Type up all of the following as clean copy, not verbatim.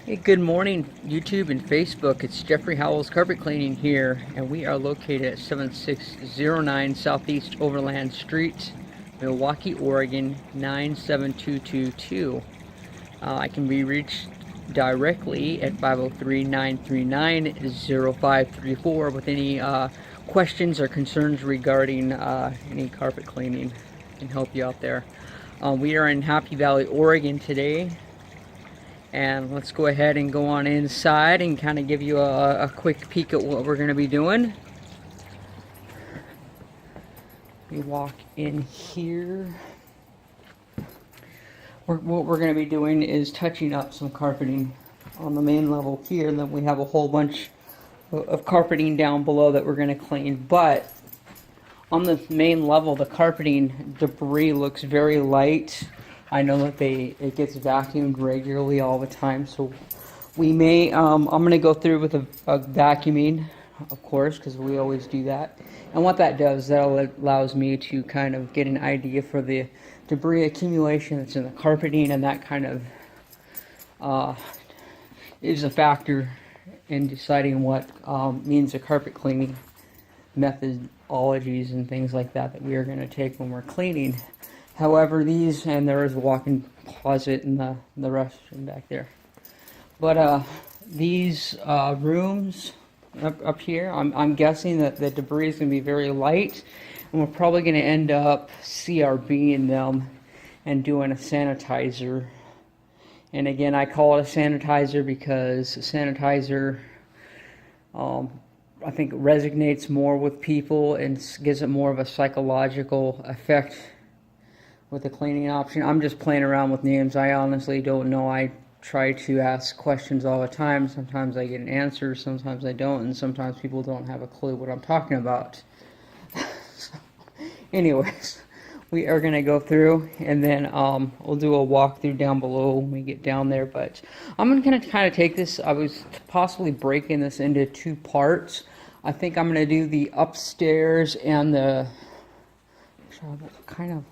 Hey, good morning, YouTube and Facebook. It's Jeffrey Howells Carpet Cleaning here, and we are located at 7609 Southeast Overland Street, Milwaukee, Oregon 97222. I can be reached directly at 503-939-0534 with any questions or concerns regarding any carpet cleaning. I can help you out there. We are in Happy Valley, Oregon today. And let's go ahead and go on inside and kind of give you a quick peek at what we're going to be doing. We walk in here. What we're going to be doing is touching up some carpeting on the main level here, and then we have a whole bunch of carpeting down below that we're going to clean. But on the main level, the carpeting debris looks very light. I know that it gets vacuumed regularly all the time, so we may, I'm going to go through with a vacuuming, of course, because we always do that. And what that does, that allows me to kind of get an idea for the debris accumulation that's in the carpeting, and that kind of is a factor in deciding what means a carpet cleaning methodologies and things like that we are going to take when we're cleaning. However, these, and there is a walk-in closet in the restroom back there. But these rooms up here, I'm guessing that the debris is going to be very light, and we're probably going to end up CRBing them and doing a sanitizer. And again, I call it a sanitizer because a sanitizer, I think, resonates more with people and gives it more of a psychological effect with the cleaning option. I'm just playing around with names. I honestly don't know. I try to ask questions all the time. Sometimes I get an answer, sometimes I don't, and sometimes people don't have a clue what I'm talking about. So, anyways, we are going to go through, and then we'll do a walkthrough down below when we get down there. But I'm going to kind of take this, I was possibly breaking this into two parts. I think I'm going to do the upstairs and the kind of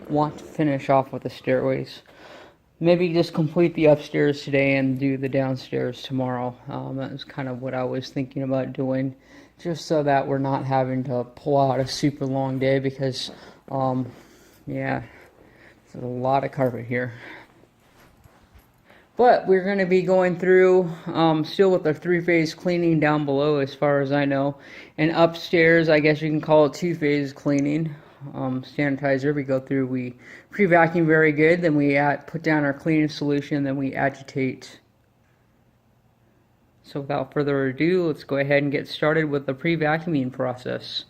want to finish off with the stairways. Maybe just complete the upstairs today and do the downstairs tomorrow. That was kind of what I was thinking about doing, just so that we're not having to pull out a super long day, because yeah, there's a lot of carpet here. But we're going to be going through still with our three-phase cleaning down below, as far as I know, and upstairs I guess you can call it two-phase cleaning. Sanitizer, we go through, we pre-vacuum very good, then we put down our cleaning solution, then we agitate. So without further ado, let's go ahead and get started with the pre-vacuuming process.